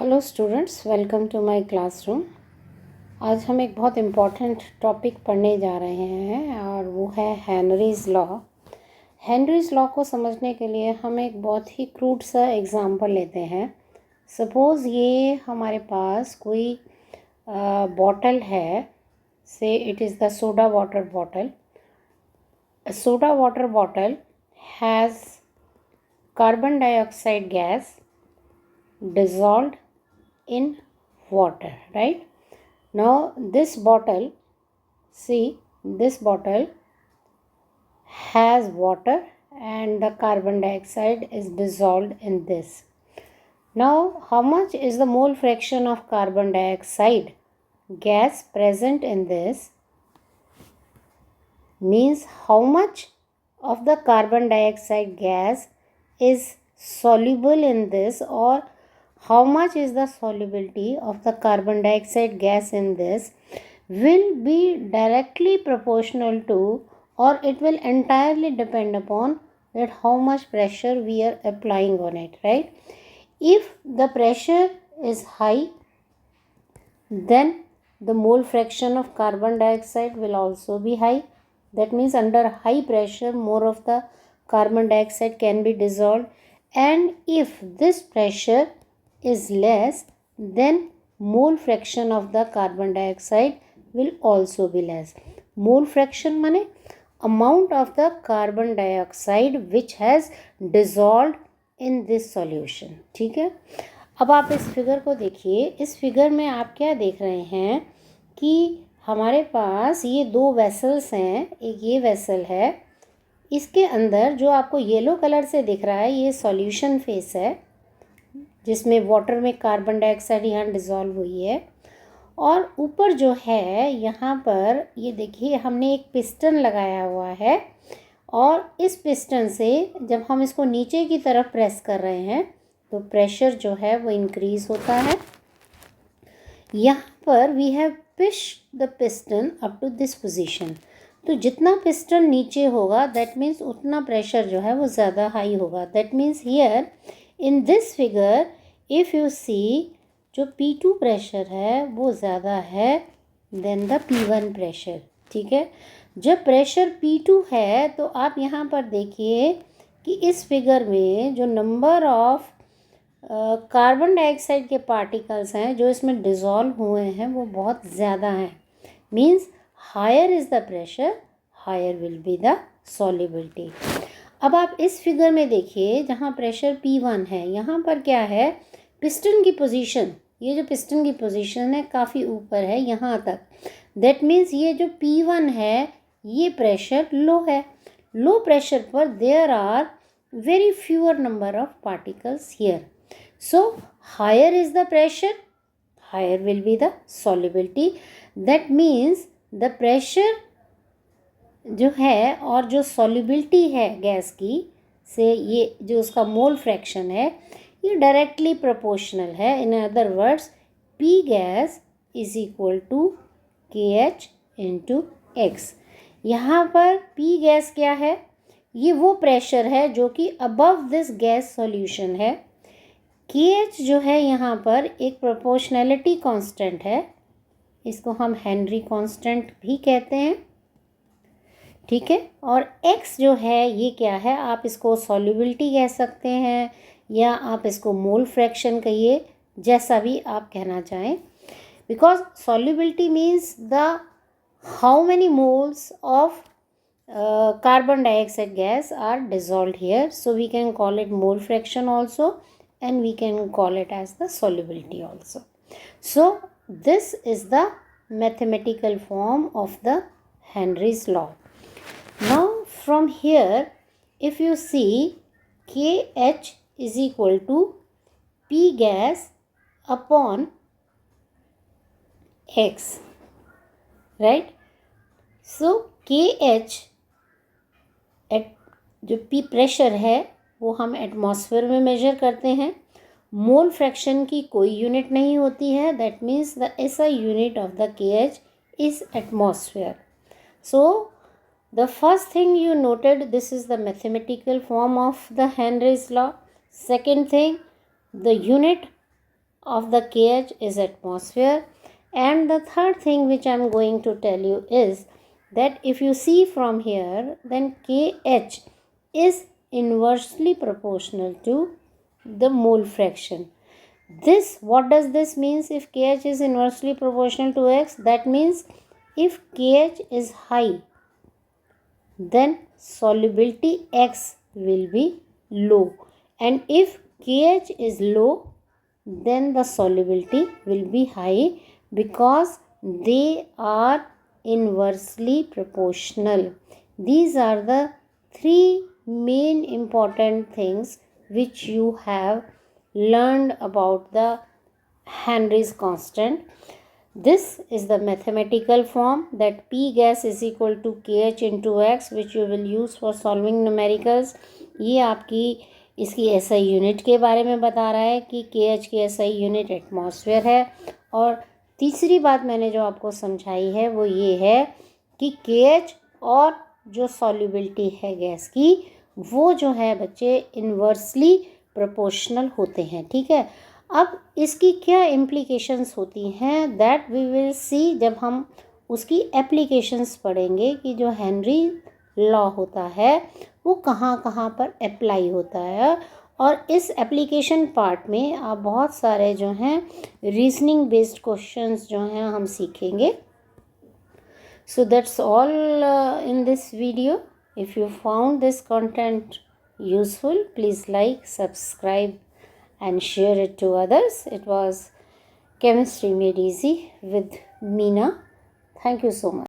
Hello students, welcome to my classroom. आज हम एक बहुत इम्पॉर्टेंट टॉपिक पढ़ने जा रहे हैं और वो है हेनरीज लॉ। हेनरीज लॉ को समझने के लिए हम एक बहुत ही क्रूड सा एग्जांपल लेते हैं। सपोज़ ये हमारे पास कोई बॉटल है, से it is the soda water bottle. Soda water bottle has carbon dioxide gas dissolved in water, right? Now this bottle, see, this bottle has water and the carbon dioxide is dissolved in this. Now how much is the mole fraction of carbon dioxide gas present in this? Means how much of the carbon dioxide gas is soluble in this, or how much is the solubility of the carbon dioxide gas in this will be directly proportional to, or it will entirely depend upon that how much pressure we are applying on it, right? If the pressure is high, then the mole fraction of carbon dioxide will also be high. That means under high pressure more of the carbon dioxide can be dissolved, and if this pressure is less, then mole fraction of the carbon dioxide will also be less. Mole fraction माने amount of the carbon dioxide which has dissolved in this solution. ठीक है, अब आप इस figure को देखिए। इस figure में आप क्या देख रहे हैं कि हमारे पास ये दो वेसल्स हैं। एक ये वेसल है, इसके अंदर जो आपको येलो कलर से दिख रहा है ये सॉल्यूशन फेस है, जिसमें वाटर में कार्बन डाइऑक्साइड यहाँ डिज़ोल्व हुई है। और ऊपर जो है यहाँ पर ये देखिए हमने एक पिस्टन लगाया हुआ है, और इस पिस्टन से जब हम इसको नीचे की तरफ प्रेस कर रहे हैं तो प्रेशर जो है वो इंक्रीज़ होता है। यहाँ पर we have push the piston up to this position. तो जितना पिस्टन नीचे होगा दैट मीन्स उतना प्रेशर जो है वो ज़्यादा हाई होगा। That means here in this figure if you see, जो P2 प्रेशर है वो ज़्यादा है देन द P1 प्रेशर। ठीक है, जब प्रेशर P2 है तो आप यहाँ पर देखिए कि इस फिगर में जो नंबर ऑफ कार्बन डाइऑक्साइड के पार्टिकल्स हैं जो इसमें डिज़ोल्व हुए हैं वो बहुत ज़्यादा हैं। Means higher is the pressure, higher will be the solubility. अब आप इस फिगर में देखिए जहाँ प्रेशर P1 है, यहाँ पर क्या है, पिस्टन की पोजीशन, ये जो पिस्टन की पोजीशन है काफ़ी ऊपर है यहाँ तक। दैट मीन्स ये जो P1 है ये प्रेशर लो है। लो प्रेशर पर there are very fewer number of particles here. So higher is the pressure, higher will be the solubility. That means the pressure जो है और जो solubility है गैस की से, ये जो उसका मोल फ्रैक्शन है ये डायरेक्टली प्रोपोर्शनल है। In other words P gas is equal to KH into X। यहाँ पर P गैस क्या है, ये वो प्रेशर है जो कि अबव दिस गैस सॉल्यूशन है। KH जो है यहाँ पर एक प्रोपोर्शनैलिटी कांस्टेंट है, इसको हम हेनरी कांस्टेंट भी कहते हैं। ठीक है, और X जो है ये क्या है, आप इसको सॉल्युबिलिटी कह सकते हैं या आप इसको मोल फ्रैक्शन कहिए, जैसा भी आप कहना चाहें। Because solubility means the how many moles of carbon dioxide gas are dissolved here, so we can call it mole fraction also, and we can call it as the solubility also. So this is the mathematical form of the Henry's law. Now from here if you see KH is equal to P gas upon X, right? So KH at जो P pressure है वो हम atmosphere में major करते हैं। Mole fraction की कोई unit नहीं होती है। That means the SI unit of the KH is atmosphere. So the first thing you noted, this is the mathematical form of the Henry's law. Second thing, the unit of the KH is atmosphere. And the third thing which I am going to tell you is that if you see from here, then KH is inversely proportional to the mole fraction. This, what does this means? If KH is inversely proportional to X, that means if KH is high, then solubility X will be low, and if KH is low, then the solubility will be high, because they are inversely proportional. These are the three main important things which you have learned about the Henry's constant. This is the mathematical form, that P gas is equal to KH into X, which you will use for solving numericals. ये आपकी इसकी SI unit के बारे में बता रहा है कि KH की SI यूनिट एटमॉस्फेयर है। और तीसरी बात मैंने जो आपको समझाई है वो ये है कि KH और जो सॉल्युबिलिटी है गैस की, वो जो है बच्चे इन्वर्सली प्रोपोर्शनल होते हैं। ठीक है, अब इसकी क्या इम्प्लीकेशंस होती हैं, दैट वी विल सी जब हम उसकी एप्लीकेशंस पढ़ेंगे कि जो हेनरी लॉ होता है वो कहाँ कहाँ पर अप्लाई होता है। और इस एप्लीकेशन पार्ट में आप बहुत सारे जो हैं रीजनिंग बेस्ड क्वेश्चंस जो हैं हम सीखेंगे। So that's all in this video. If you found this content useful, please like, subscribe and share it to others. It was Chemistry Made Easy with Meena. Thank you so much.